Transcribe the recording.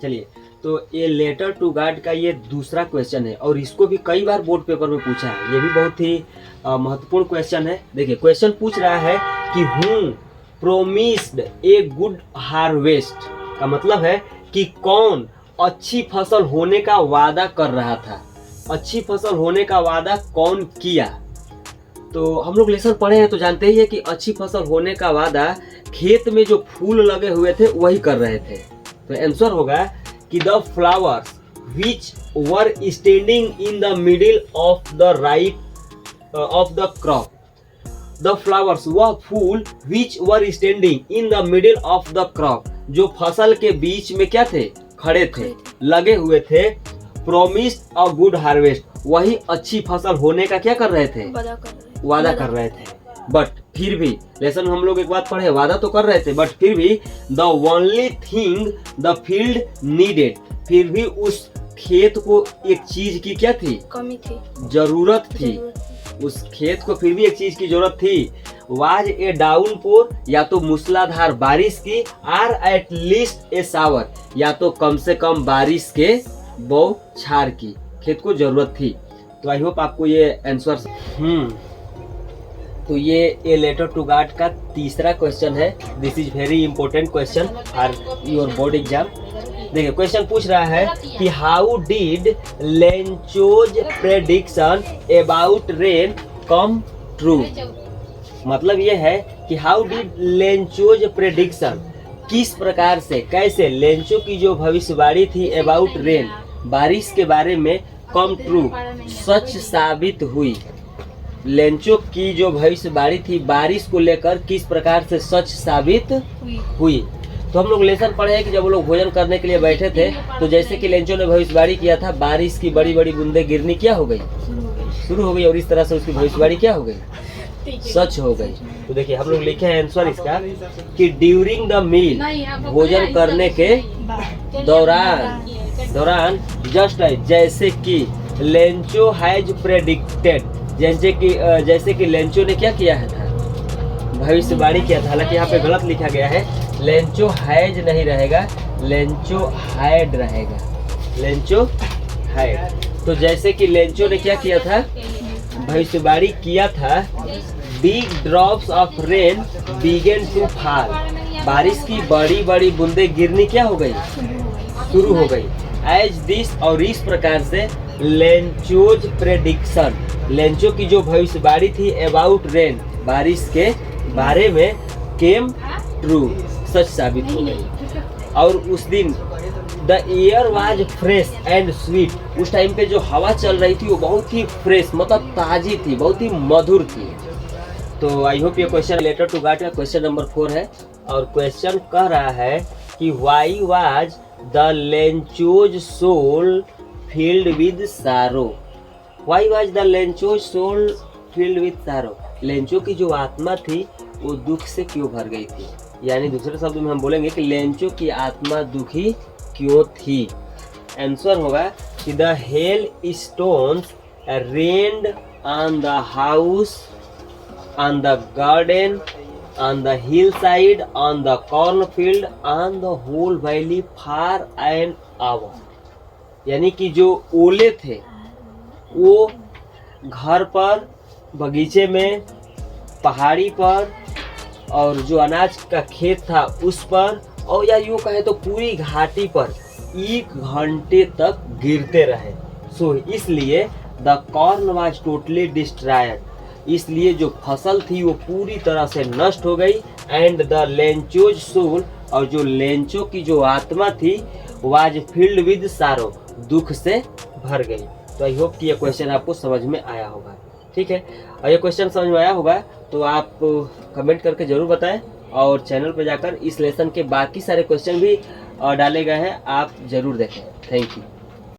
चलिए, तो ये लेटर टू गॉड का ये दूसरा क्वेश्चन है और इसको भी कई बार बोर्ड पेपर में पूछा है। ये भी बहुत ही महत्वपूर्ण क्वेश्चन है। देखिए क्वेश्चन पूछ रहा है कि हूँ प्रोमिस्ड ए गुड हार्वेस्ट, का मतलब है कि कौन अच्छी फसल होने का वादा कर रहा था। अच्छी फसल होने का वादा कौन किया। तो हम लोग लेसन पढ़े हैं तो जानते ही है कि अच्छी फसल होने का वादा खेत में जो फूल लगे हुए थे वही कर रहे थे। तो आंसर होगा कि the flowers which were standing in the middle of the right of the crop. The flowers, वह फूल which were standing in the middle of the crop, जो फसल के बीच में क्या थे, खड़े थे, लगे हुए थे। प्रोमिस्ड अ गुड हार्वेस्ट, वही अच्छी फसल होने का क्या कर रहे थे, वादा कर रहे थे। बट फिर भी लेसन हम लोग एक बात पढ़े, वादा तो कर रहे थे बट फिर भी the only thing the field needed, फिर भी उस खेत को एक चीज की क्या थी, कमी थी, जरूरत थी। उस खेत को फिर भी एक चीज की जरूरत थी। वाज ए डाउनपोर, या तो मूसलाधार बारिश की, or at least a shower, या तो कम से कम बारिश के बौछार की खेत को जरूरत थी। तो आई होप आपको ये आंसर तो ये ए लेटर टू गॉड का तीसरा क्वेश्चन है। This is very important question for your board exam. देखिए क्वेश्चन पूछ रहा है कि how did Lencho's prediction about rain come true. मतलब ये है कि हाउ डिड लेंचोज प्रेडिक्शन, किस प्रकार से, कैसे लेंचो की जो भविष्यवाणी थी अबाउट रेन, बारिश के बारे में, कम ट्रू, सच साबित हुई। लेंचो की जो भविष्यवाणी थी बारिश को लेकर किस प्रकार से सच साबित हुई। तो हम लोग लेसन पढ़े हैं कि जब वो लोग भोजन करने के लिए बैठे थे तो जैसे कि लेंचो ने भविष्यवाणी किया था, बारिश की बड़ी बड़ी बूंदें गिरनी क्या हो गई, शुरू हो गई, और इस तरह से उसकी भविष्यवाणी क्या हो गई, सच हो गई। तो देखिए हम लोग लिखे हैं आंसर इसका कि ड्यूरिंग द मील, भोजन करने के दौरान जस्ट जैसे कि लेंचो हैज प्रेडिक्टेड, जैसे कि लेंचो ने क्या किया है था, भविष्यवाणी किया था। हालांकि यहाँ पे गलत लिखा गया है, लेंचो हैज नहीं रहेगा, लेंचो हैड रहेगा, लेंचो हैड। तो जैसे कि लेंचो ने क्या किया था, भविष्यवाणी किया था, big drops of rain begin to fall, बारिश की बड़ी बड़ी बूंदें गिरनी क्या हो गई, शुरू हो गई। एज दिस, और इस प्रकार से लेंचोज प्रेडिक्शन, लेंचो की जो भविष्यवाणी थी अबाउट रेन, बारिश के बारे में, केम ट्रू, सच साबित हो गई। और उस दिन the air was fresh and sweet, उस टाइम पे जो हवा चल रही थी वो बहुत ही फ्रेश, मतलब ताजी थी, बहुत ही मधुर थी। तो आई होप ये क्वेश्चन लेटर टू गॉड का क्वेश्चन नंबर 4 है। और क्वेश्चन कह रहा है कि why was the Lencho's soul filled with sorrow. Why was the Lencho's soul filled with sorrow, Lencho की जो आत्मा थी वो दुख से क्यों भर गई थी। यानी दूसरे शब्द में हम बोलेंगे कि लेंचो की आत्मा दुखी क्यों थी। आंसर होगा कि the hail stones rained on the house, on the garden, on the hillside, on the cornfield, on the whole valley far and hour। यानी कि जो ओले थे वो घर पर, बगीचे में, पहाड़ी पर, और जो अनाज का खेत था उस पर, और या यूँ कहे तो पूरी घाटी पर 1 घंटे तक गिरते रहे। सो इसलिए the corn was totally destroyed, इसलिए जो फसल थी वो पूरी तरह से नष्ट हो गई। एंड द लेंचोज सोल, और जो लेंचो की जो आत्मा थी वाज फिल्ड विद सारो, दुख से भर गई। तो आई होप कि ये क्वेश्चन आपको समझ में आया होगा। ठीक है, और ये क्वेश्चन समझ में आया होगा तो आप कमेंट करके ज़रूर बताएं, और चैनल पर जाकर इस लेसन के बाकी सारे क्वेश्चन भी डाले गए हैं, आप ज़रूर देखें। Thank you.